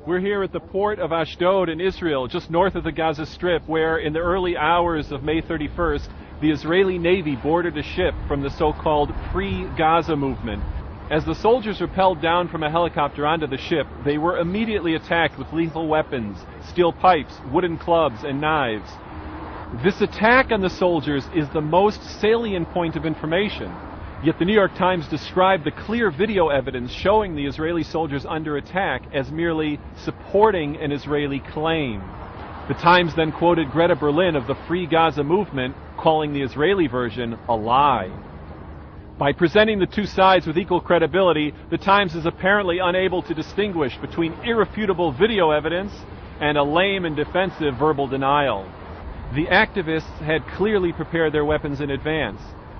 We're here at the port of Ashdod in Israel, just north of the Gaza Strip, where in the early hours of May 31st, the Israeli Navy boarded a ship from the so-called Free Gaza movement. As the soldiers rappelled down from a helicopter onto the ship, they were immediately attacked with lethal weapons, steel pipes, wooden clubs, and knives. This attack on the soldiers is the most salient point of information. Yet the New York Times described the clear video evidence showing the Israeli soldiers under attack as merely supporting an Israeli claim. The Times then quoted Greta Berlin of the Free Gaza movement, calling the Israeli version a lie. By presenting the two sides with equal credibility, the Times is apparently unable to distinguish between irrefutable video evidence and a lame and defensive verbal denial. The activists had clearly prepared their weapons in advance.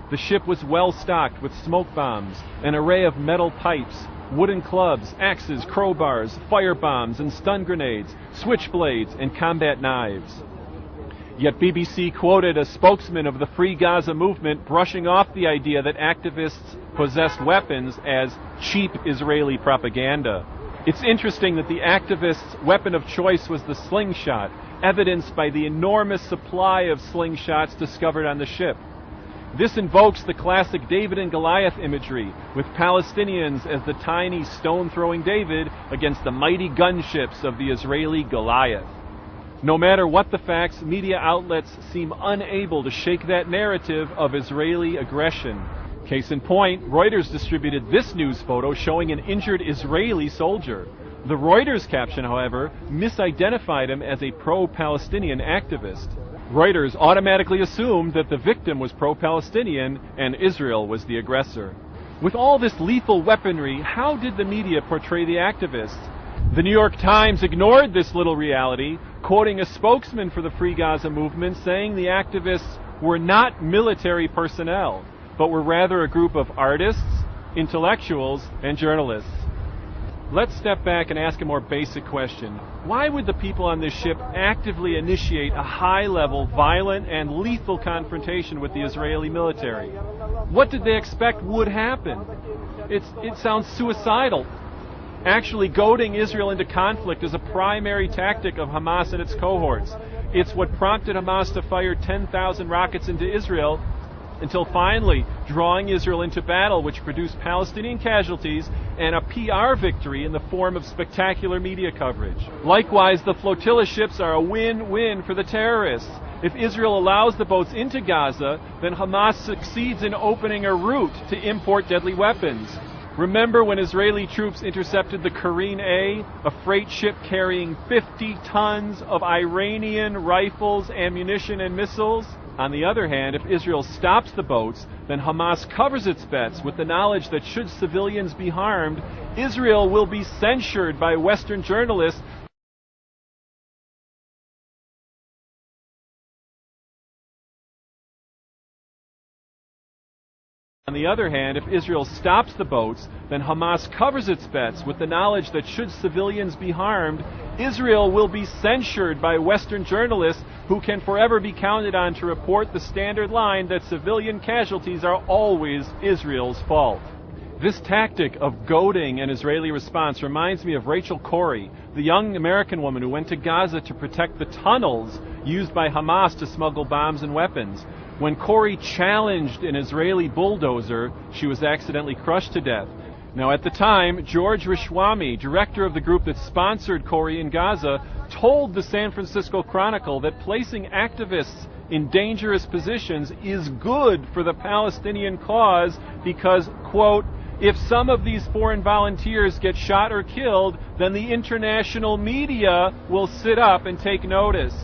The ship was well stocked with smoke bombs, an array of metal pipes, wooden clubs, axes, crowbars, fire bombs, and stun grenades, switchblades, and combat knives. Yet BBC quoted a spokesman of the Free Gaza movement brushing off the idea that activists possessed weapons as cheap Israeli propaganda. It's interesting that the activists' weapon of choice was the slingshot, evidenced by the enormous supply of slingshots discovered on the ship. This invokes the classic David and Goliath imagery, with Palestinians as the tiny stone-throwing David against the mighty gunships of the Israeli Goliath. No matter what the facts, media outlets seem unable to shake that narrative of Israeli aggression. Case in point, Reuters distributed this news photo showing an injured Israeli soldier. The Reuters caption, however, misidentified him as a pro-Palestinian activist. Reuters automatically assumed that the victim was pro-Palestinian and Israel was the aggressor. With all this lethal weaponry, how did the media portray the activists? The New York Times ignored this little reality, quoting a spokesman for the Free Gaza movement saying the activists were not military personnel, but were rather a group of artists, intellectuals, and journalists. Let's step back and ask a more basic question. Why would the people on this ship actively initiate a high-level, violent, and lethal confrontation with the Israeli military? What did they expect would happen? It sounds suicidal. Actually, goading Israel into conflict is a primary tactic of Hamas and its cohorts. It's what prompted Hamas to fire 10,000 rockets into Israel, until finally drawing Israel into battle, which produced Palestinian casualties and a PR victory in the form of spectacular media coverage. Likewise, the flotilla ships are a win-win for the terrorists. If Israel allows the boats into Gaza, then Hamas succeeds in opening a route to import deadly weapons. Remember when Israeli troops intercepted the Kareen A, a freight ship carrying 50 tons of Iranian rifles, ammunition, and missiles? On the other hand, if Israel stops the boats, then Hamas covers its bets with the knowledge that should civilians be harmed, Israel will be censured by Western journalists. On the other hand, if Israel stops the boats, then Hamas covers its bets with the knowledge that should civilians be harmed, Israel will be censured by Western journalists who can forever be counted on to report the standard line that civilian casualties are always Israel's fault. This tactic of goading an Israeli response reminds me of Rachel Corrie, the young American woman who went to Gaza to protect the tunnels used by Hamas to smuggle bombs and weapons. When Corrie challenged an Israeli bulldozer, she was accidentally crushed to death. Now, at the time, George Rishwami, director of the group that sponsored Corrie in Gaza, told the San Francisco Chronicle that placing activists in dangerous positions is good for the Palestinian cause because, quote, if some of these foreign volunteers get shot or killed, then the international media will sit up and take notice.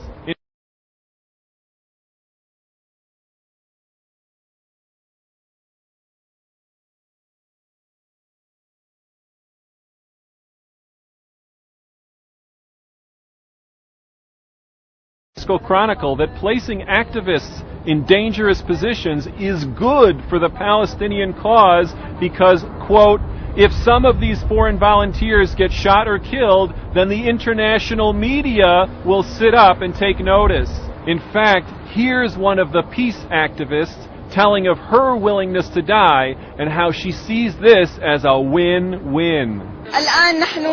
Chronicle that placing activists in dangerous positions is good for the Palestinian cause because, quote, if some of these foreign volunteers get shot or killed, then the international media will sit up and take notice. In fact, here's one of the peace activists telling of her willingness to die and how she sees this as a win-win. الآن نحن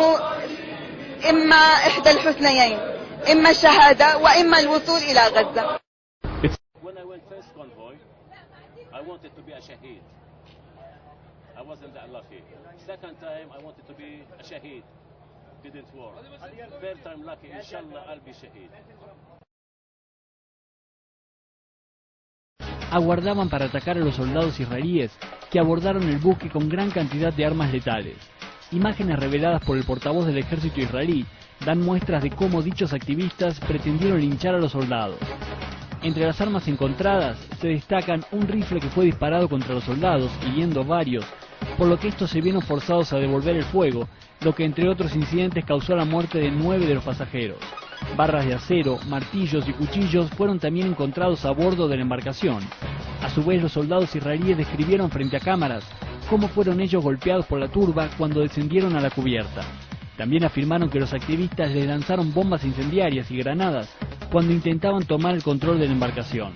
إما إحدى الحسنيين، إما الشهادة وإما الوصول إلى غزة. When I went first convoy, I wanted to be a shaheed. I wasn't that lucky. Second time, I wanted to be a shaheed. Didn't work. Third time lucky, inshallah, I'll be shaheed. Aguardaban para atacar a los soldados israelíes que abordaron el buque con gran cantidad de armas letales. Imágenes reveladas por el portavoz del ejército israelí dan muestras de cómo dichos activistas pretendieron linchar a los soldados. Entre las armas encontradas se destacan un rifle que fue disparado contra los soldados, hiriendo varios, por lo que estos se vieron forzados a devolver el fuego, lo que entre otros incidentes causó la muerte de 9 de los pasajeros. Barras de acero, martillos y cuchillos fueron también encontrados a bordo de la embarcación. A su vez, los soldados israelíes describieron frente a cámaras cómo fueron ellos golpeados por la turba cuando descendieron a la cubierta. También afirmaron que los activistas les lanzaron bombas incendiarias y granadas cuando intentaban tomar el control de la embarcación.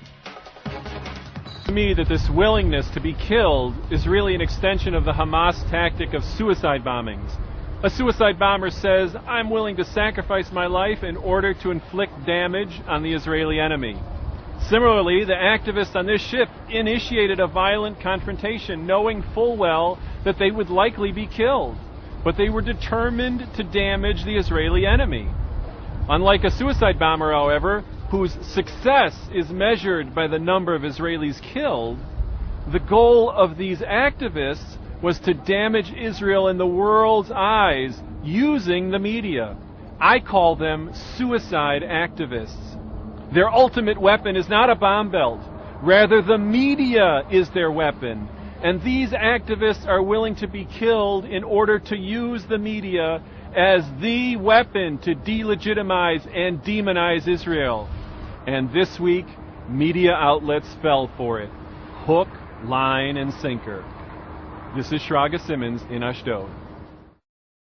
To me, that this willingness to be killed is really an extension of the Hamas tactic of suicide bombings. A suicide bomber says, I'm willing to sacrifice my life in order to inflict damage on the Israeli enemy. Similarly, the activists on this ship initiated a violent confrontation, knowing full well that they would likely be killed, but they were determined to damage the Israeli enemy. Unlike a suicide bomber, however, whose success is measured by the number of Israelis killed, the goal of these activists was to damage Israel in the world's eyes using the media. I call them suicide activists. Their ultimate weapon is not a bomb belt. Rather, the media is their weapon. And these activists are willing to be killed in order to use the media as the weapon to delegitimize and demonize Israel. And this week, media outlets fell for it. Hook, line, and sinker. This is Shraga Simmons in Ashdod.